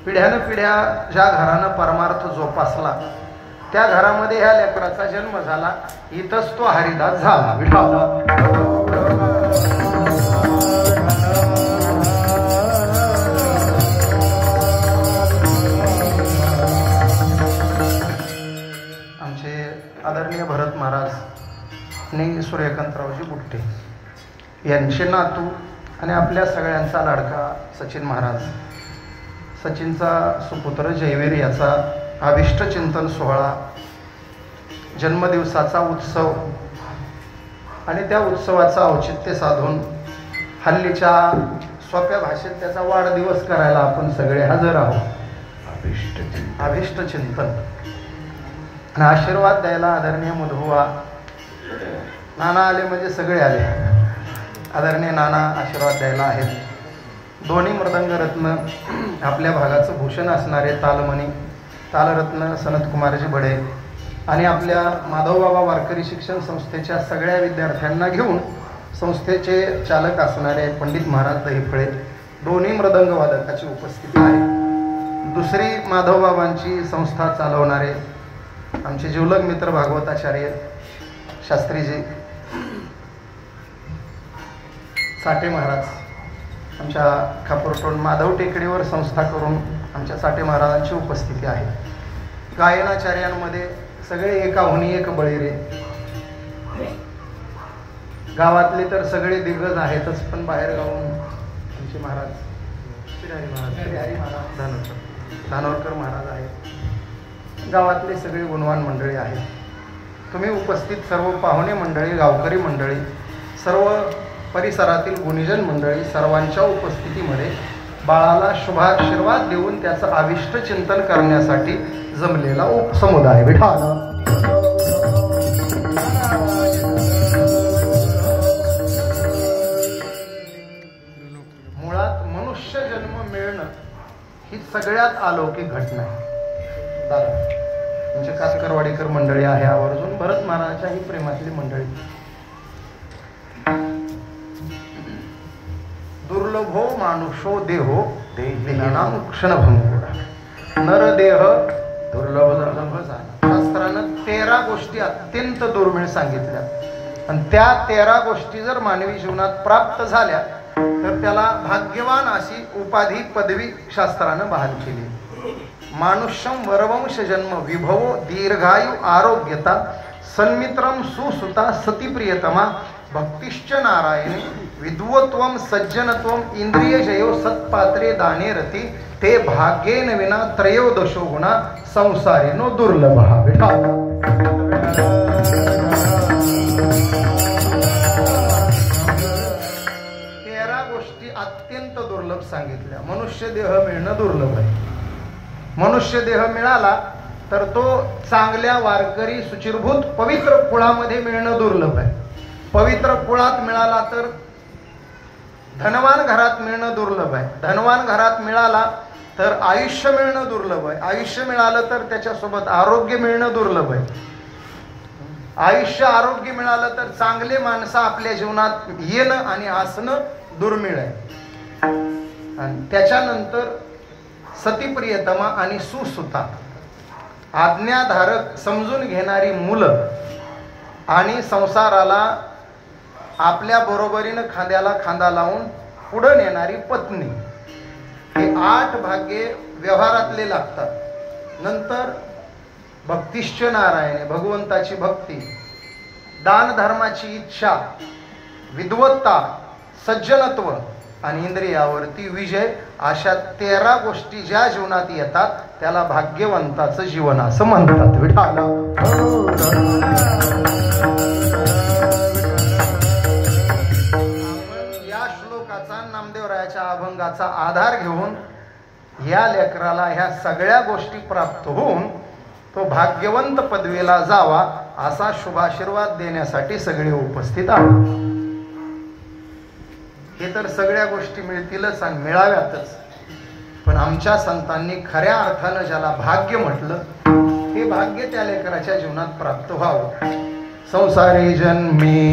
पिढ्यानपिढ्या ज्या घरानं परमार्थ जोपासला त्या घरामध्ये ह्या लेकराचा जन्म झाला. इथंच तो हरिदास झाला. विठाला आमचे आदरणीय भरत महाराज आणि सूर्यकांतरावजी बुट्टे यांचे नातू आणि आपल्या सगळ्यांचा लाडका सचिन महाराज, सचिनचा सुपुत्र जयवीर याचा अभिष्ट चिंतन सोहळा, जन्मदिवसाचा उत्सव आणि त्या उत्सवाचा औचित्य साधून हल्लीच्या सोप्या भाषेत त्याचा वाढदिवस करायला आपण सगळे हजर आहोत. अभिष्ट चिंतन आणि आशीर्वाद द्यायला आदरणीय मधुवा नाना आले म्हणजे सगळे आले. आदरणीय नाना आशीर्वाद द्यायला आहेत. दोन्ही मृदंग रत्न आपल्या भागाचं भूषण असणारे तालमणी तालरत्न सनतकुमारजी बडे आणि आपल्या माधवबाबा वारकरी शिक्षण संस्थेच्या सगळ्या विद्यार्थ्यांना घेऊन संस्थेचे चालक असणारे पंडित महाराज दहिफळे दोन्ही मृदंग वादकाची उपस्थिती आहे. दुसरी माधवबाबांची संस्था चालवणारे आमचे जिवलग मित्र भागवताचार्य शास्त्रीजी साठे महाराज, आमच्या खापूरटोण माधव टेकडीवर संस्था करून आमच्या साठे महाराजांची उपस्थिती आहे. गायनाचार्यांमध्ये सगळे एकाहुनी एक बळीरे, गावातले तर सगळे दिग्गज आहेतच, पण बाहेर गावून आमचे महाराज श्रीहरी महाराज धानोरकर महाराज आहेत. गावातले सगळे गुणवान मंडळी आहेत. तुम्ही उपस्थित सर्व पाहुणे मंडळी, गावकरी मंडळी, सर्व परिसरातील गुणीजन मंडळी सर्वांच्या उपस्थितीमध्ये बाळाला शुभाशीर्वाद देऊन त्याचं अभिष्ट चिंतन करण्यासाठी जमलेला समुदाय. विठाल मुळात मनुष्य जन्म मिळणं ही सगळ्यात अलौकिक घटना आहे. दादा म्हणजे कातकरवाडीकर मंडळी आहे आवर्जून, भरत महाराजांच्या ही प्रेमातली मंडळी. दुर्लभो मानुषो देहो देहिनाम क्षणभंगुरा, नरदेह दुर्लभ झाला. शास्त्रानं 13 गोष्टी अत्यंत दुर्मिळ सांगितल्या आणि त्या 13 गोष्टी जर मानवी जीवनात प्राप्त झाल्या तर त्याला भाग्यवान अशी उपाधी पदवी शास्त्रानं बहाल केली. मानुष्यम वरवंश जन्म विभवो दीर्घायु आरोग्यता सन्मित्रम सुसुता सतीप्रियतमा भक्तिश्च नारायणे विद्वत्वम सज्जनत्वम इंद्रियजयो सत्पात्रे दाने रती ते भाग्येन विना त्रयोदशो गुणा संसारेनो दुर्लभ. विठाल 13 गोष्टी अत्यंत दुर्लभ सांगितल्या. मनुष्य देह मिळणं दुर्लभ आहे. मनुष्य देह मिळाला तर तो चांगल्या वारकरी सुचिरभूत पवित्र कुळामध्ये मिळणं दुर्लभ आहे. पवित्र कुळात मिळाला तर धनवान घरात मिळणं दुर्लभ आहे. धनवान घरात मिळाला तर आयुष्य मिळणं दुर्लभ आहे. आयुष्य मिळालं तर त्याच्यासोबत आरोग्य मिळणं दुर्लभ आहे. आयुष्य आरोग्य मिळालं तर चांगले माणसं आपल्या जीवनात येणं आणि असणं दुर्मिळ आहे. आणि त्याच्यानंतर सतीप्रियतमा आणि सुसुता, आज्ञाधारक समजून घेणारी मुलं आणि संसाराला आपल्या बरोबरीनं खांद्याला खांदा लावून पुढे नेणारी पत्नी, हे 8 भाग्ये व्यवहारातले लागतात. नंतर भक्तिश्च नारायणे, भगवंताची भक्ती, दान धर्माची इच्छा, विद्वत्ता, सज्जनत्व आणि इंद्रियावरती विजय, अशा 13 गोष्टी ज्या जीवनात येतात त्याला भाग्यवंताचं जीवन असं म्हणतात. विठाल या श्लोकाचा, नामदेवरायाच्या अभंगाचा आधार घेऊन या लेकराला ह्या सगळ्या गोष्टी प्राप्त होऊन तो भाग्यवंत पदवीला जावा असा शुभाशीर्वाद देण्यासाठी सगळे उपस्थित आहेत. हे तर सगळ्या गोष्टी मिळतीलच आणि मिळाव्यातच, पण आमच्या संतांनी खऱ्या अर्थानं ज्याला भाग्य म्हटलं हे भाग्य त्या लेकराच्या जीवनात प्राप्त व्हावं. संसारी जन्मी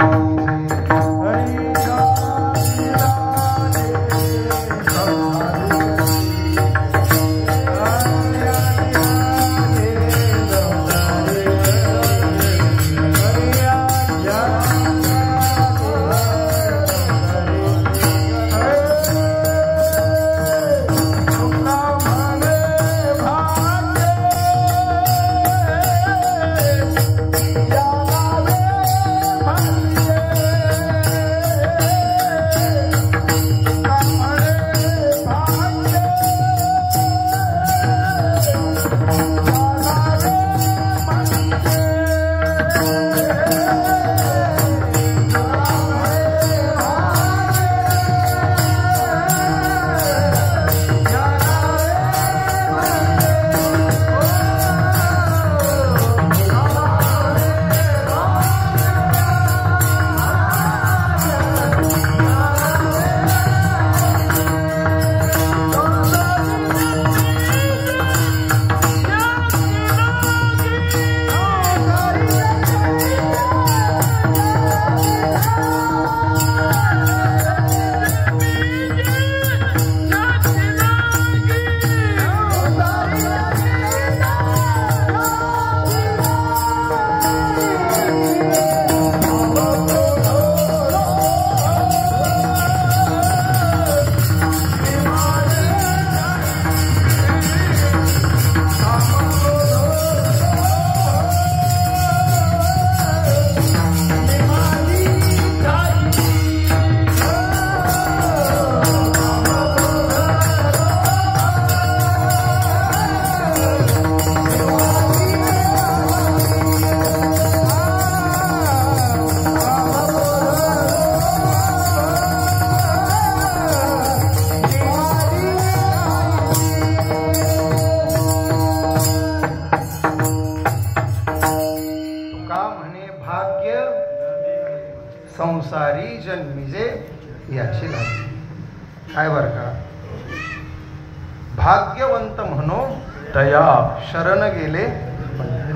संसारी जन्मिजे याची लागली. काय बर का, भाग्यवंत म्हणो दया शरण गेले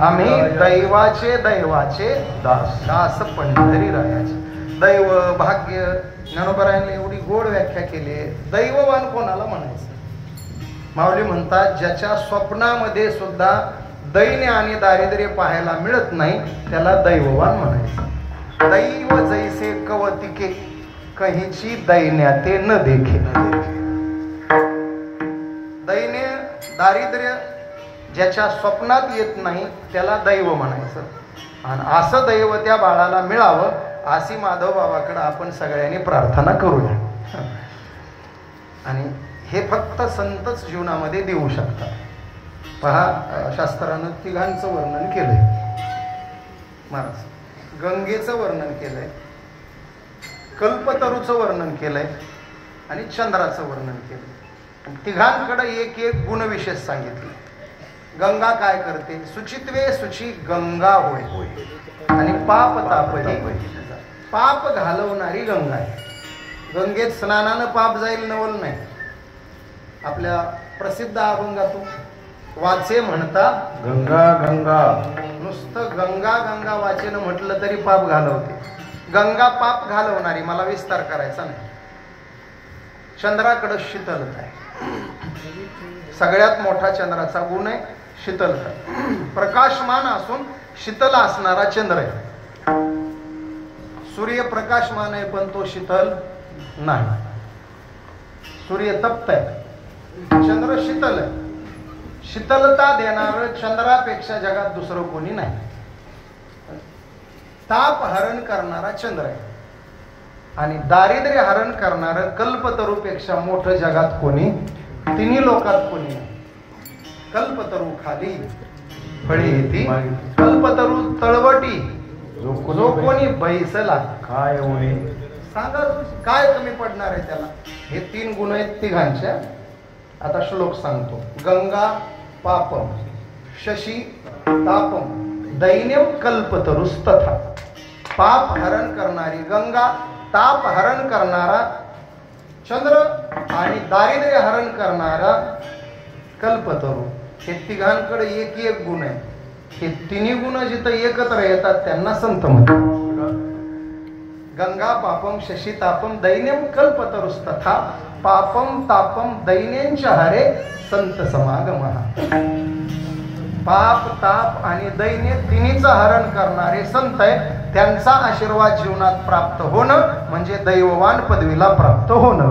आम्ही दैवाचे दास पंढरी रायाचे. दैव भाग्य ज्ञानोबरायांनी एवढी गोड व्याख्या केली. दैववान कोणाला म्हणायचं? माऊली म्हणतात ज्याच्या स्वप्नामध्ये सुद्धा दैन्य आणि दारिद्र्य पाहायला मिळत नाही त्याला दैववान म्हणायचं. दैव जैसे कवतिके कहीची दैन्याते न देखे. दैन्य दारिद्र्य ज्याच्या स्वप्नात येत नाही त्याला दैव म्हणायचं. आणि असं दैव त्या बाळाला मिळावं अशी माधव बाबाकडे आपण सगळ्यांनी प्रार्थना करूया. आणि हे फक्त संतच जीवनामध्ये देऊ शकतात. पहा, शास्त्रानं तिघांचं वर्णन केलंय. महाराज गंगेचं वर्णन केलंय, कल्पतरूचं वर्णन केलंय आणि चंद्राचं वर्णन केलंय. तिघांकडे एक एक गुणविशेष सांगितले. गंगा काय करते? सुचित्वे सुची गंगा होय आणि पाप तापही पाप घालवणारी गंगा आहे. गंगेत स्नानानं पाप जाईल नवल नाही. आपल्या प्रसिद्ध अभंगातून वाचे म्हणता गंगा गंगा, नुसतं गंगा गंगा वाचेनं म्हटलं तरी पाप घालवते. गंगा पाप घालवणारी, मला विस्तार करायचा नाही. चंद्राकडे शीतलता आहे. सगळ्यात मोठा चंद्राचा गुण आहे शीतलता. प्रकाशमान असून शीतल असणारा चंद्र आहे. सूर्य प्रकाशमान आहे पण तो शीतल नाही. सूर्य तप्त आहे, चंद्र शीतल आहे. शीतलता देणार चंद्रापेक्षा जगात दुसरं कोणी नाही. ताप हरण करणारा चंद्र आहे आणि दारिद्र्य हरण करणारं कल्पतरूपेक्षा मोठं जगात कोणी, तिन्ही लोकात कोणी नाही. कल्पतरू खाली फळे येती, कल्पतरू तळवटी जो कोणी बैसला काय होणे. सांगा काय कमी पडणार आहे त्याला? हे तीन गुण आहेत तिघांच्या. आता श्लोक सांगतो. गंगा पापम शशी तापम दैन्यम कल्पतरुस्तथा. पाप हरण करणारी गंगा, ताप हरण करणारा चंद्र आणि दारिद्र्य हरण करणारा कल्पतरू. हे तिघांकडे एक एक गुण आहे. हे तिन्ही गुण जिथं एकत्र येतात त्यांना संत म्हणतात. गंगा पापम शशी तापम दैन्यम कल्पतरुस्तथा पापम तापम दैन्यांच्या हरे संत समागम. पाप ताप आणि दैन्य तिन्हीचं हरण करणारे संत आहे. त्यांचा आशीर्वाद जीवनात प्राप्त होणं म्हणजे दैववान पदवीला प्राप्त होणं.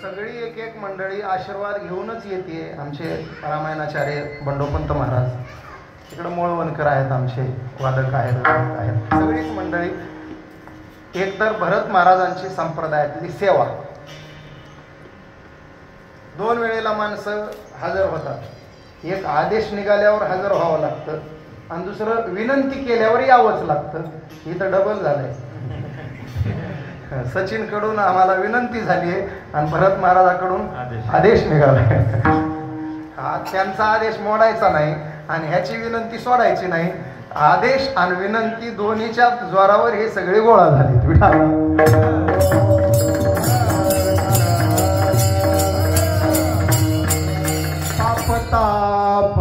सगळी एक एक मंडळी आशीर्वाद घेऊनच येते. आमचे रामायणाचार्य बंडोपंत महाराज, इकडे मोळवणकर आहेत, आमचे वादक आहेत, सगळीच मंडळी. एक तर भरत महाराजांची संप्रदायातली सेवा. 2 वेळेला माणसं हजर होतात. एक आदेश निघाल्यावर हजर व्हावं लागतं आणि दुसरं विनंती केल्यावर यावंच लागतं. इथं डबल झालंय. सचिन कडून आम्हाला विनंती झाली आहे आणि भरत महाराजाकडून आदेश निघालाय. त्यांचा आदेश मोडायचा नाही आणि ह्याची विनंती सोडायची नाही. आदेश आणि विनंती दोन्हीच्या जोरावर हे सगळे गोळा झाले. ताप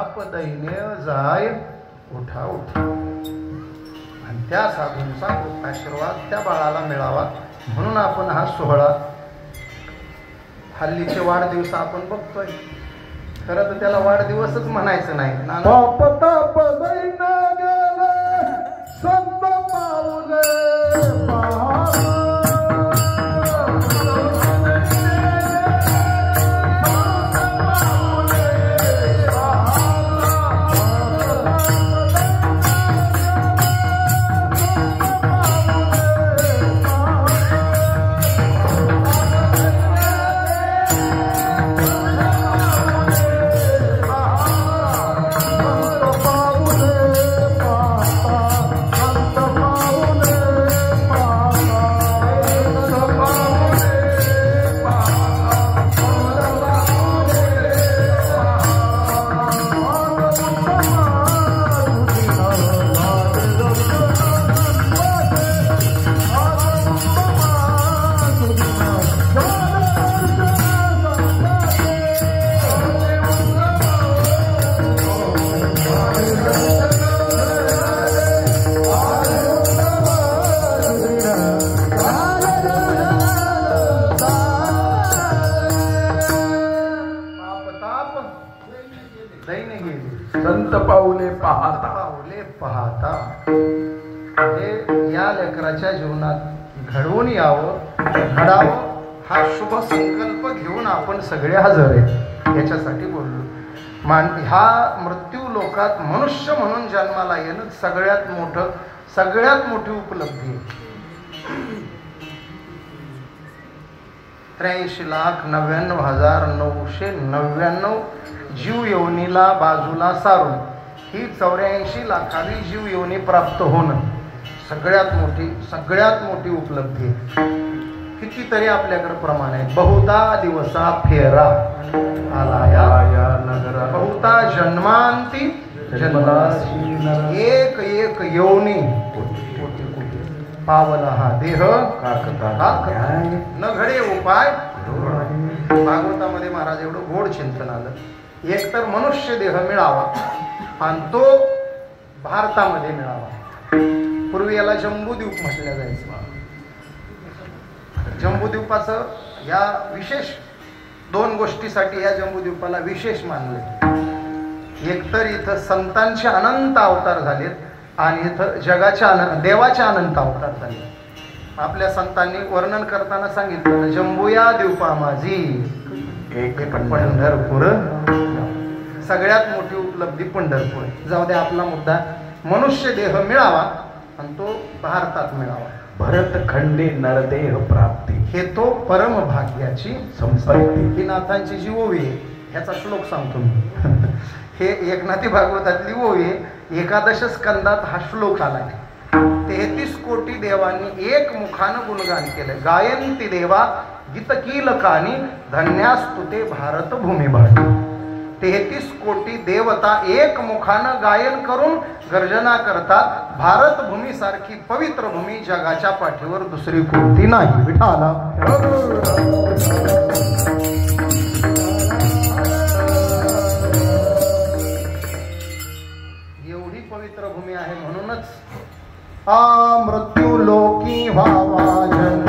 ताप दैन्य जाय उठा उठा. आणि त्या साधूंचा आशीर्वाद त्या बाळाला मिळावा म्हणून आपण हा सोहळा, हल्लीचे वाढदिवस आपण बघतोय. खरं तर त्याला वाढदिवसच म्हणायचं नाही. ताप ताप दैन्य गेले संत पाऊले संत पाऊले पाहता. पाऊले पाहता म्हणजे या लेकराच्या जीवनात घडवून यावं, घडावं हा शुभ संकल्प घेऊन आपण सगळे हजर आहे. याच्यासाठी बोललो. ह्या मृत्यू लोकात मनुष्य म्हणून जन्माला येणं सगळ्यात मोठी उपलब्धी आहे. 83,99,999 जीव योनीला बाजूला सारून ही 84 लाखावी जीव योनी प्राप्त होणं सगळ्यात मोठी उपलब्धी आहे. कितीतरी आपल्याकडे प्रमाण आहे. बहुता दिवसा फेरा आलाया नगरा बहुता जन्मांती एक योनी पावला हा देह न घडे उपाय. भागवतामध्ये महाराज एवढं गोड चिंतन आलं. एक तर मनुष्य देह मिळावा आणि तो भारतामध्ये मिळावा. पूर्वी याला जम्बूद्वीप म्हटलं जायचं. जम्बूद्वीपाचं या विशेष 2 गोष्टीसाठी या जम्बूद्वीपाला विशेष मानले. एकतर इथं संतांचे अनंत अवतार झालेत आणि इथं देवाचे अनंत अवतार झाले. आपल्या संतांनी वर्णन करताना सांगितलं, जम्बूया द्वीपा माझी एक पंढरपूर. सगळ्यात मोठी उपलब्धी पंढरपूर. जाऊ दे आपला मुद्दा. मनुष्य देह मिळावा आणि तो भारतात मिळावा. भरत खंडे नरदेह प्राप्ती हे तो परम भाग्याची संपत्ती. ही नाथांची जी ओवी आहे ह्याचा श्लोक सांगतो मी. हे एकनाथी भागवतातली ओवी आहे. 11 स्कंदात हा श्लोक आलाय. 33 कोटी देवांनी एक मुखानं गुणगान केलं. गायंती देवा गीतकीलकानी धन्यास्तुते भारत भूमी भाटी. 33 कोटी देवता एक मुखानं गायन करून गर्जना करतात. भारत भूमी सारखी पवित्र भूमी जगाच्या पाठीवर दुसरी कोणती नाही. विठाला एवढी पवित्र भूमी आहे. म्हणूनच मृत्यू लोकी व्हावा जन्म.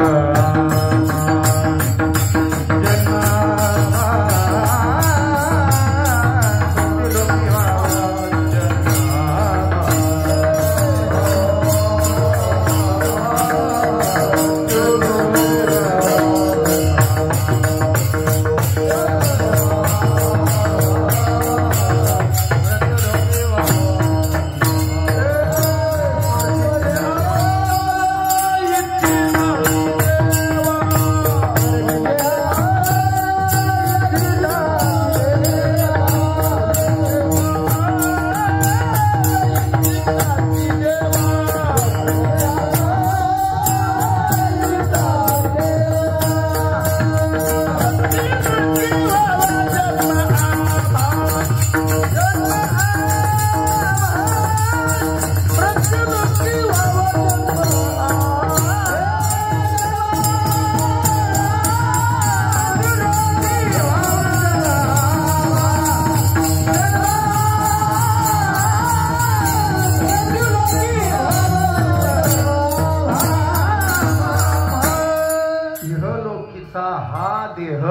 देह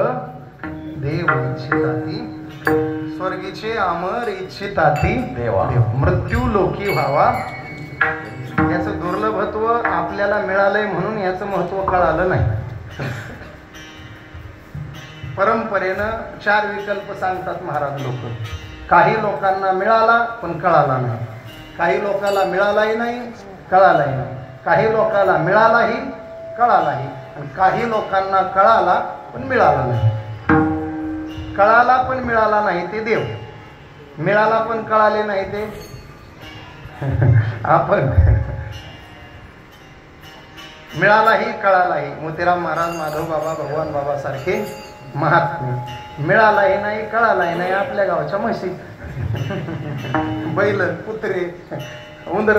देव इच्छिताती, स्वर्गीचे अमर इच्छिताती देवा. मृत्यू लोकी व्हावा. याचं दुर्लभत्व आपल्याला मिळालंय म्हणून याचं महत्व कळालं नाही. परंपरेनं 4 विकल्प सांगतात महाराज लोक. काही लोकांना मिळाला पण कळाला नाही, काही लोकांना मिळालाही नाही कळालाही नाही, काही लोकांना मिळालाही कळालाही, आणि काही लोकांना कळाला पण मिळाला नाही. कळाला पण मिळाला नाही ते देव, मिळाला पण कळाले नाही ते आपण. मिळालाही कळालाही. मोतीराम महाराज, माधव बाबा, भगवान बाबा सारखे महात्मे. मिळालाही नाही कळालाही नाही आपल्या गावच्या म्हशी, बैल, कुत्रे, उंदर,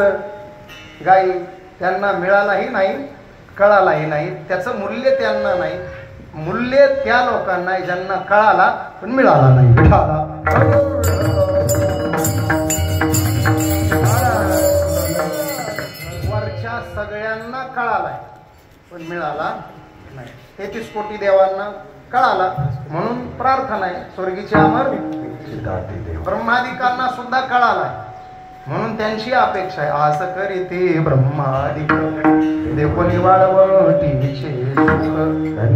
गाई, त्यांना मिळालाही नाही कळालाही नाही. त्याचं मूल्य त्यांना नाही. मूल्य त्या लोकांना ज्यांना कळाला पण मिळाला नाही. वरच्या सगळ्यांना कळालाय पण मिळाला नाही. 33 कोटी देवांना कळाला म्हणून प्रार्थना आहे स्वर्गीचे अमर. ब्रह्मादिकांना सुद्धा कळालाय म्हणून त्यांची अपेक्षा आहे. आस करीते ब्रह्मादिक देवनी वाळवटीचे सुख.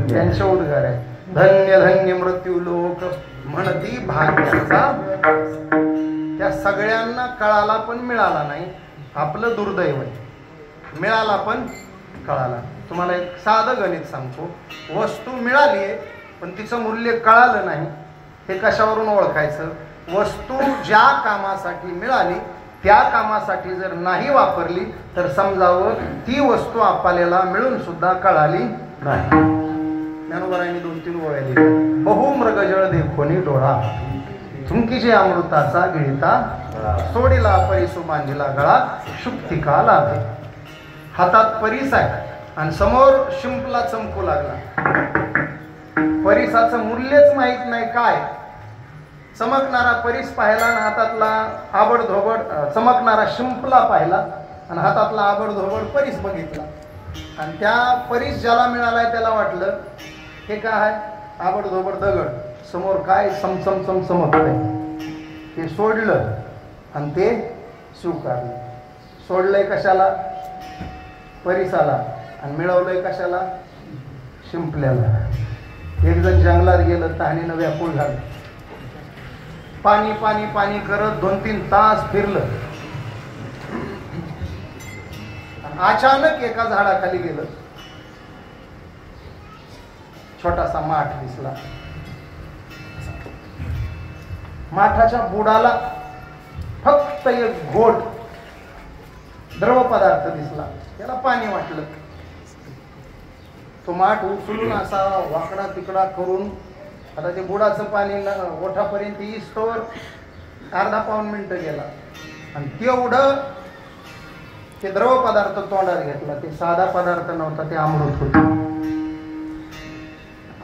त्यांचे उद्गार आहे. धन्य धन्य मृत्यू लोक म्हणती भाग्याचा. त्या सगळ्यांना कळाला पण मिळाला नाही. आपलं दुर्दैव आहे. मिळाला पण कळाला. तुम्हाला एक साधं गणित सांगतो. वस्तू मिळाली आहे पण तिचं मूल्य कळालं नाही. हे कशावरून ओळखायचं? वस्तू ज्या कामासाठी मिळाली त्या कामासाठी जर नाही वापरली तर समजावं ती वस्तू आपल्याला मिळून सुद्धा कळाली नाही. ज्ञानोबरायांनी 2-3 ओळ्या लिहिल्या. बहु मृगजळ देखोनी डोळा, थुंकीचे अमृताचा गिळता, सोडीला परिसू मांजिला गळा, शुक्तिका लाभे. हातात परीस आहे आणि समोर शिंपला चमकू लागला. परीसाचं मूल्यच माहित नाही काय. चमकणारा परीस पाहिला आणि हातातला आबडधोबड चमकणारा शिंपला पाहिला आणि हातातला आबडधोबड परीस बघितला. आणि त्या परीस ज्याला मिळालाय त्याला वाटलं हे काय आहे? आबडधोबड दगड. समोर काय चमचम चमचमकतंय. ते सोडलं आणि ते स्वीकारलं. सोडलंय कशाला? परीसाला. आणि मिळवलंय कशाला? शिंपल्याला. एक जण जंगलात गेलं, तहानीनं व्याकुळ झालं. पाणी पाणी पाणी करत 2-3 तास फिरलं. अचानक एका झाडाखाली गेलं. छोटासा माठ दिसला. माठाच्या बुडाला फक्त एक घोट द्रव पदार्थ दिसला. त्याला पाणी वाटलं. तो माठ उचलून असा वाकडा तिकडा करून आता ते बुडाचं पाणी ओठापर्यंत येईस्तोवर अर्धा-पाऊण मिनिटं गेला. आणि तेवढं ते द्रव पदार्थ तोंडात घेतला. ते साधा पदार्थ नव्हता, ते अमृत होत.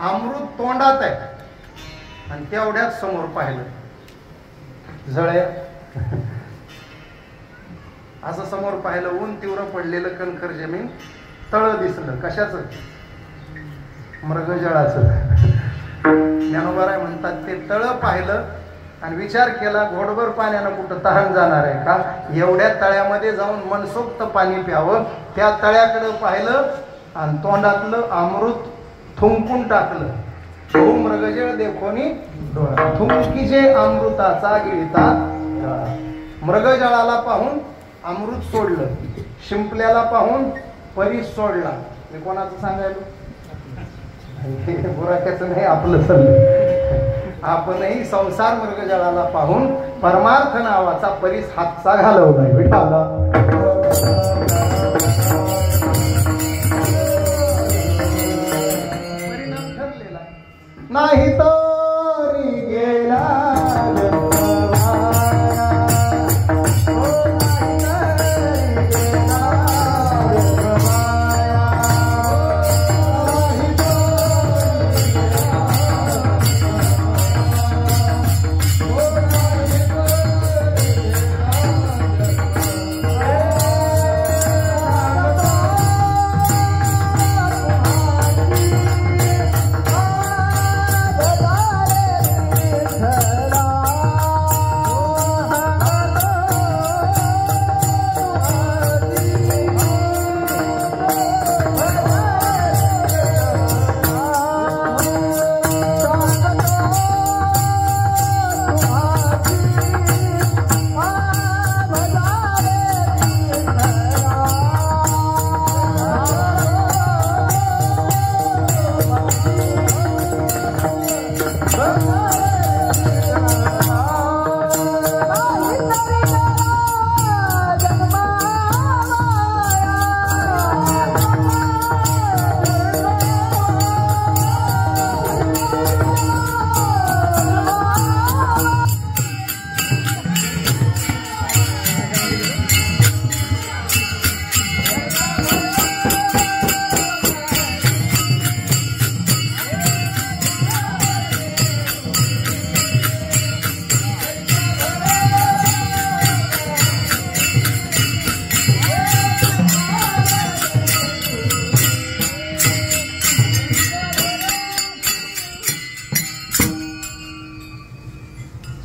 अमृत तोंडात आहे आणि तेवढ्याच समोर पाहिलं जळ्या. असं समोर पाहिलं. ऊन तीव्र पडलेलं, कणखर जमीन, तळ दिसलं. कशाचं? मृगजळाचं. ज्ञानोबराय म्हणतात ते तळ पाहिलं आणि विचार केला घोडभर पाण्यानं कुठं तहान जाणार आहे का? एवढ्या तळ्यामध्ये जाऊन मनसोक्त पाणी प्यावं. त्या तळ्याकडे पाहिलं आणि तोंडातलं अमृत थुंकून टाकलं. बहु मृगजळ देखोनी डोळा, थुंकीचे अमृताचा गिळता. मृगजळाला पाहून अमृत सोडलं, शिंपल्याला पाहून परीस सोडला. मी कोणाचं सांगायलो? बुराक्याचं नाही, आपलं सल्लं. आपणही संसार मृगजळाला पाहून परमार्थ नावाचा परीस हातचा घालवलाय. विठाला परिणाम ठरलेला नाही तरी गेला.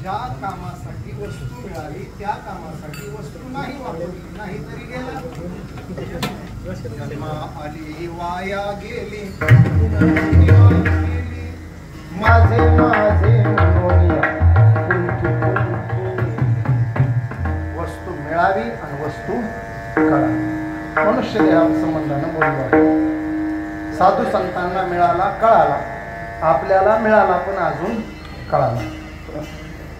ज्या कामासाठी वस्तू मिळाली त्या कामासाठी वस्तू नाही वापरली नाही तरी गेला. आली वाया गेली माझे माझे मनोनिया कुंतू कुंतू. वस्तू मिळावी आणि वस्तू कळावी. मनुष्य देहा संबंधानं बोललो. साधू संतांना मिळाला कळाला, आपल्याला मिळाला पण अजून कळाला.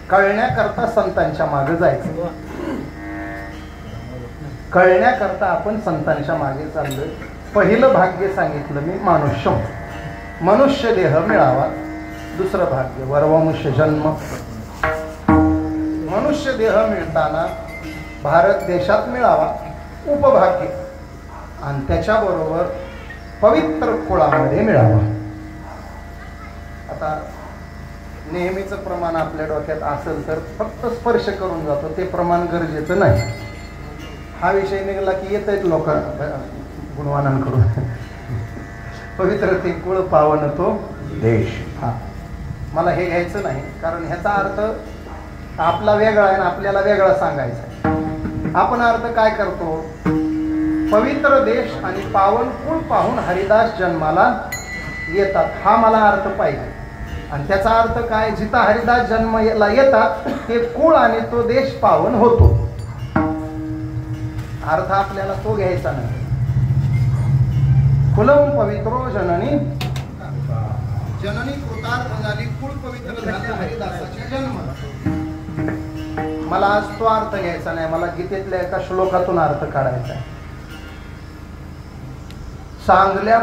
कळण्याकरता संतांच्या मागे जायचं. कळण्याकरता आपण संतांच्या मागे चाललोय. पहिलं भाग्य सांगितलं मी मानुष्य, मनुष्य देह मिळावा. दुसरं भाग्य वरवंश जन्म. मनुष्य देह मिळताना भारत देशात मिळावा उपभाग्य, आणि त्याच्याबरोबर पवित्र कुळामध्ये मिळावा. आता नेहमीचं प्रमाण आपल्या डोक्यात असेल तर फक्त स्पर्श करून जातो, ते प्रमाण गरजेचं नाही. हा विषय निघाला की येत आहेत लोक गुणवानांकडून. पवित्र ते कुळ पावन तो देश. हा, मला हे घ्यायचं नाही, कारण ह्याचा अर्थ आपला वेगळा आहे आणि आपल्याला वेगळा सांगायचा आहे. आपण अर्थ काय करतो, पवित्र देश आणि पावन कुळ पाहून हरिदास जन्माला येतात, हा मला अर्थ पाहिजे. आणि त्याचा अर्थ काय, जिथं हरिदास जन्माला येतात ते कुळ आणि तो देश पावन होतो. अर्थ आपल्याला तो घ्यायचा नाही. कुलम पवित्रो जननी, जननी कृतार्थ झाली, कुळ पवित्र झालं, हरिदासाचे जन्म. मला आज तो अर्थ घ्यायचा नाही, मला गीतेतल्या एका श्लोकातून अर्थ काढायचा आहे. चांगल्या